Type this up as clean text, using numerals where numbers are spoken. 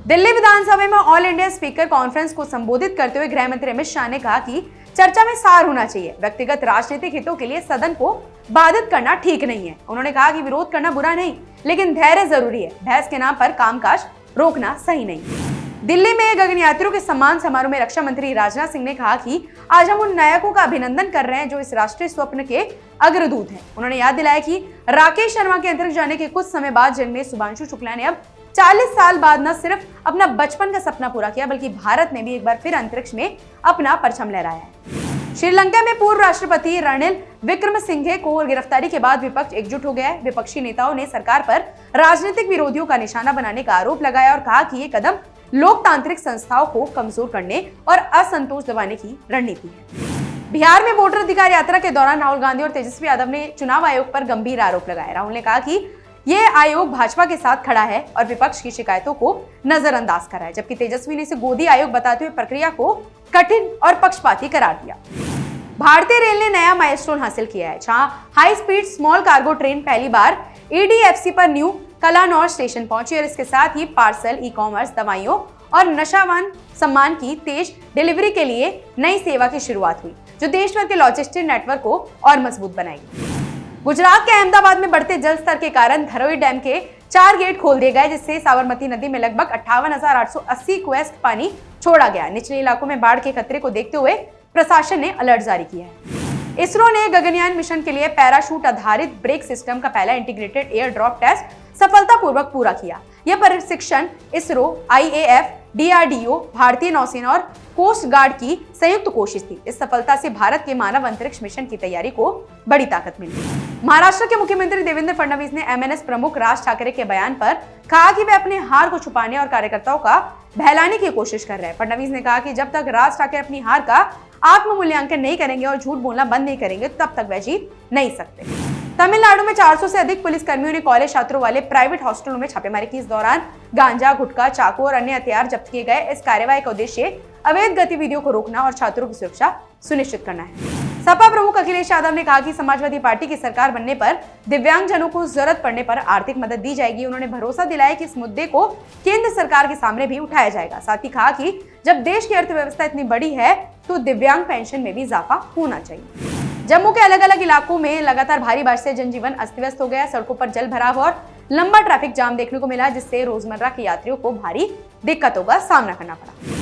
दिल्ली विधानसभा में all India speaker conference को संबोधित करते हुए गृह मंत्री अमित शाह ने कहा कि चर्चा में सार होना चाहिए। व्यक्तिगत राजनीतिक हितों के लिए सदन को बाधित करना ठीक नहीं है। उन्होंने कहा कि विरोध करना बुरा नहीं, लेकिन धैर्य जरूरी है। बहस के नाम पर कामकाज रोकना सही नहीं। दिल्ली में गगनयात्रियों के सम्मान समारोह में रक्षा मंत्री राजनाथ सिंह ने कहा कि आज हम उन नायकों का अभिनंदन कर रहे हैं जो इस राष्ट्रीय स्वप्न के अग्रदूत हैं। उन्होंने याद दिलाया कि राकेश शर्मा के अंतरिक्ष जाने के कुछ समय बाद जन्मे शुभांशु शुक्ला ने अब 40 साल बाद न सिर्फ अपना बचपन का सपना पूरा किया, बल्कि भारत ने भी एक बार फिर अंतरिक्ष में अपना परचम लहराया है। श्रीलंका में पूर्व राष्ट्रपति रणिल विक्रमसिंघे को गिरफ्तारी के बाद विपक्ष एकजुट हो गया है। विपक्षी नेताओं ने सरकार पर राजनीतिक विरोधियों का निशाना बनाने का आरोप लगाया और कहा कि ये कदम लोकतांत्रिक संस्थाओं को कमजोर करने और असंतोष दबाने की रणनीति है। बिहार में वोटर अधिकार यात्रा के दौरान राहुल गांधी और तेजस्वी यादव ने चुनाव आयोग पर गंभीर आरोप लगाए। राहुल ने कहा कि ये आयोग भाजपा के साथ खड़ा है और विपक्ष की शिकायतों को नजरअंदाज कर रहा है, जबकि तेजस्वी ने इसे गोदी आयोग बताते हुए प्रक्रिया को कठिन और पक्षपाती करार दिया। भारतीय रेल ने नया माइलस्टोन हासिल किया है, जहां high speed small cargo train पहली बार EDFC पर न्यू कलानौर स्टेशन पहुंची और इसके साथ ही पार्सल, ई-कॉमर्स, दवाइयों और नशावान सामान की तेज डिलीवरी के लिए नई सेवा की शुरुआत हुई, जो देश भर के लॉजिस्टिक नेटवर्क को और मजबूत बनाएगी। गुजरात के अहमदाबाद में बढ़ते जल स्तर के कारण धरोई डैम के 4 गेट खोल दिए गए, जिससे साबरमती नदी में लगभग 58,880 क्यूसेक पानी छोड़ा गया। निचले इलाकों में बाढ़ के खतरे को देखते हुए प्रशासन ने अलर्ट जारी किया है। इसरो ने गगनयान मिशन के लिए पैराशूट आधारित ब्रेक सिस्टम का पहला इंटीग्रेटेड एयर ड्रॉप टेस्ट सफलतापूर्वक पूरा किया। यह प्रशिक्षण इसरो, IAF, DRDO, भारतीय नौसेना और कोस्ट गार्ड की संयुक्त कोशिश थी। इस सफलता से भारत के मानव अंतरिक्ष मिशन की तैयारी को बड़ी ताकत मिली। महाराष्ट्र के मुख्यमंत्री देवेंद्र फडणवीस ने MNS प्रमुख राज ठाकरे के बयान पर कहा कि वे अपने हार को छुपाने और कार्यकर्ताओं का बहलाने की कोशिश कर रहे हैं। फडणवीस ने कहा कि जब तक राज ठाकरे अपनी हार का आत्म मूल्यांकन नहीं करेंगे और झूठ बोलना बंद नहीं करेंगे, तब तक वह जीत नहीं सकते। तमिलनाडु में 400 से अधिक पुलिस कर्मियों ने कॉलेज छात्रों वाले प्राइवेट हॉस्टलों में छापेमारी की। इस दौरान गांजा, गुटखा, चाकू और अन्य हथियार जब्त किए गए। इस कार्रवाई का उद्देश्य अवैध गतिविधियों को रोकना और छात्रों की सुरक्षा सुनिश्चित करना है। सपा प्रमुख अखिलेश यादव ने कहा कि समाजवादी पार्टी की सरकार बनने पर दिव्यांगजनों को जरूरत पड़ने पर आर्थिक मदद दी जाएगी। उन्होंने भरोसा दिलाया कि इस मुद्दे को केंद्र सरकार के सामने भी उठाया जाएगा। साथ ही कहा कि जब देश की अर्थव्यवस्था इतनी बड़ी है तो दिव्यांग पेंशन में भी इजाफा होना चाहिए। जम्मू के अलग अलग इलाकों में लगातार भारी बारिश से जनजीवन अस्त व्यस्त हो गया। सड़कों पर जल भराव और लंबा ट्रैफिक जाम देखने को मिला, जिससे रोजमर्रा के यात्रियों को भारी दिक्कतों का सामना करना पड़ा।